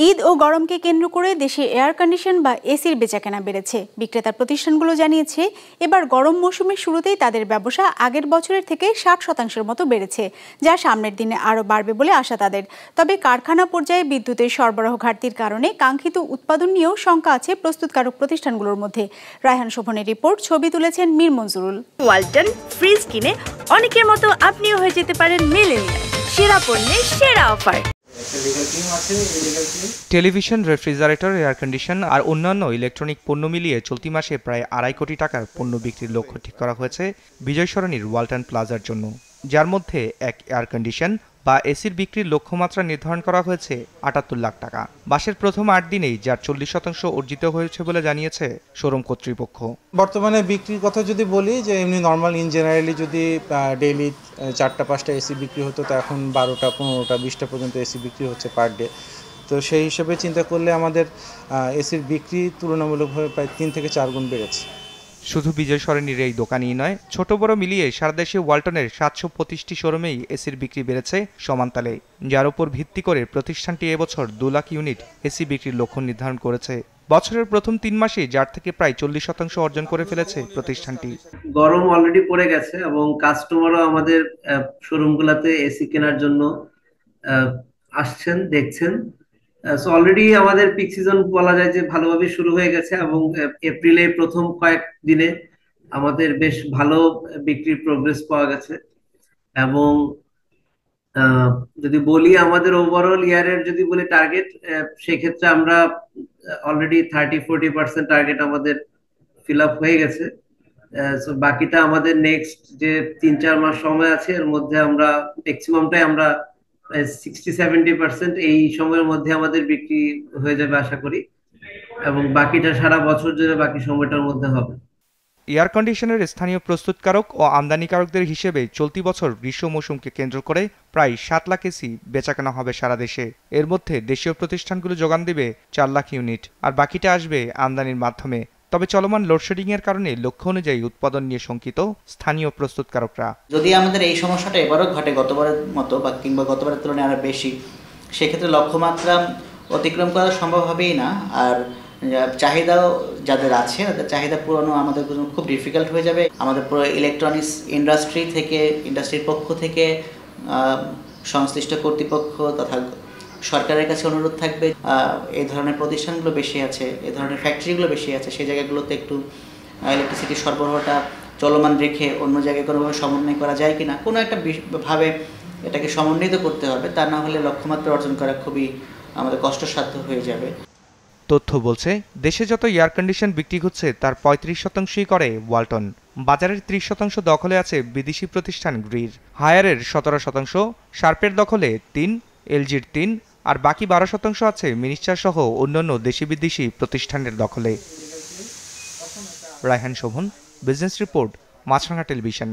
ঈদ ও গরমকে কেন্দ্র করে দেশে এয়ার কন্ডিশন বা এসির বেচাকেনা বেড়েছে। বিক্রেতা প্রতিষ্ঠানগুলো জানিয়েছে এবার গরম মৌসুমের শুরুতেই তাদের ব্যবসা আগের বছরের থেকে 60% মতো বেড়েছে, যা সামনের দিনে আরও বাড়বে বলে আশা তাদের। তবে কারখানা পর্যায়ে বিদ্যুতের সরবরাহ ঘাটতির কারণে কাঙ্ক্ষিত উৎপাদন নিয়েও শঙ্কা আছে প্রস্তুতকারক প্রতিষ্ঠানগুলোর মধ্যে। রায়হান শোভনের রিপোর্ট, ছবি তুলেছেন মীর মঞ্জুরুল। ওয়ালটন ফ্রিজ কিনে অনেকের মতো আপনিও হয়ে যেতে পারেন মিলেনিয়াল। সেরা পণ্যের সেরা offer. Television, refrigerator, air condition আর অন্যান্য ইলেকট্রনিক পণ্য মিলিয়ে চলতি মাসে প্রায় 2.5 কোটি টাকার পণ্য বিক্রির লক্ষ্য ঠিক করা হয়েছে বিজয় সরণির ওয়ালটন প্লাজার জন্য, যার মধ্যে এক এয়ার কন্ডিশন বা এসির বিক্রির লক্ষ্যমাত্রা নির্ধারণ করা হয়েছে 78 লাখ টাকা। মাসের প্রথম 8 দিনেই যার 40% অর্জিত হয়েছে বলে জানিয়েছে শোরুম কর্তৃপক্ষ। বর্তমানে বিক্রির কথা যদি বলি, যে এমনি নর্মাল জেনারেলি যদি ডেইলি 4-5টা এসি বিক্রি হতো, তো এখন 12টা, 15টা, 20টা পর্যন্ত এসি বিক্রি হচ্ছে পার ডে। তো সেই হিসেবে চিন্তা করলে আমাদের এসির বিক্রি তুলনামূলকভাবে প্রায় 3 থেকে 4 গুণ বেড়েছে। শুধু বিজয় সরণির এই দোকানই নয়, ছোট বড় মিলিয়ে সারা দেশে ওয়ালটনের 725টি শোরুমেই এসির বিক্রি বেড়েছে সমানতালে, যার উপর ভিত্তি করে প্রতিষ্ঠানটি এবছর 2 লাখ ইউনিট এসি বিক্রির লক্ষ্য নির্ধারণ করেছে। বছরের প্রথম 3 মাসে যার থেকে প্রায় 40% অর্জন করে ফেলেছে প্রতিষ্ঠানটি। গরম অলরেডি পড়ে গেছে এবং কাস্টমারও আমাদের শোরুমগুলোতে এসি কেনার জন্য আসছেন, দেখছেন। সো অলরেডি আমাদের পিক সিজন বলা যায় যে ভালোভাবে শুরু হয়ে গেছে এবং এপ্রিলের প্রথম কয়েক দিনে আমাদের বেশ ভালো বিক্রির প্রোগ্রেস পাওয়া গেছে। এবং যদি বলি আমাদের ওভারঅল ইয়ারের যদি বলি টার্গেট, সেক্ষেত্রে আমরা অলরেডি 30-40% টার্গেট আমাদের ফিল আপ হয়ে গেছে। সো বাকিটা আমাদের নেক্সট যে 3-4 মাস সময় আছে, এর মধ্যে আমরা ম্যাক্সিমামটাই আমরা 60-70% এই সময়ের মধ্যে আমাদের বিক্রি হয়ে যাবে আশা করি, এবং বাকিটা সারা বছর জুড়ে বাকি সময়টার মধ্যে হবে। এয়ার কন্ডিশনের স্থানীয় প্রস্তুতকারক ও আমদানিকারকদের হিসেবে চলতি বছর গ্রীষ্ম মৌসুমকে কেন্দ্র করে প্রায় 7 লাখ এসি বেচাকেনা হবে সারা দেশে। এর মধ্যে দেশীয় প্রতিষ্ঠানগুলো যোগান দেবে 4 লাখ ইউনিট, আর বাকিটা আসবে আমদানির মাধ্যমে। তবে চলমান লোডশেডিং এর কারণে লক্ষ্য অনুযায়ী উৎপাদন নিয়ে শঙ্কিত স্থানীয় প্রস্তুতকারকরা। যদি আমাদের এই সমস্যাটা এবারও ঘটে গতবারের মতো বা কিংবা গতবারের তুলনায় আরো বেশি, সেক্ষেত্রে লক্ষ্যমাত্রা অতিক্রম করা সম্ভব হবেই না। আর চাহিদাও যাদের আছে তাদের চাহিদা পূরণও আমাদের জন্য খুব ডিফিকাল্ট হয়ে যাবে। আমাদের পুরো ইলেকট্রনিক্স ইন্ডাস্ট্রির পক্ষ থেকে সংশ্লিষ্ট কর্তৃপক্ষ তথা সরকারের কাছে অনুরোধ থাকবে, এই ধরনের প্রতিষ্ঠানগুলো বেশি আছে, এই ধরনের ফ্যাক্টরিগুলো বেশি আছে, সেই জায়গাগুলোতে একটু ইলেকট্রিসিটির সরবরাহটা চলমান রেখে অন্য জায়গায় কোনোভাবে সমন্বয় করা যায় কিনা, কোনো একটা ভাবে এটাকে সমন্বিত করতে হবে। তা না হলে লক্ষ্যমাত্রা অর্জন করা খুবই আমাদের কষ্টসাধ্য হয়ে যাবে। তথ্য বলছে, দেশে যত এয়ার কন্ডিশন বিক্রি হচ্ছে তার 35%ই করে ওয়ালটন। বাজারের 30% দখলে আছে বিদেশি প্রতিষ্ঠান গ্রির, হায়ারের 17%, শার্পের দখলে 3, এলজির 3, আর বাকি 12% আছে মিনিস্টার সহ অন্যান্য দেশি বিদেশি প্রতিষ্ঠানের দখলে। রায়হান শোভন, বিজনেস রিপোর্ট, মাছরাঙা টেলিভিশন।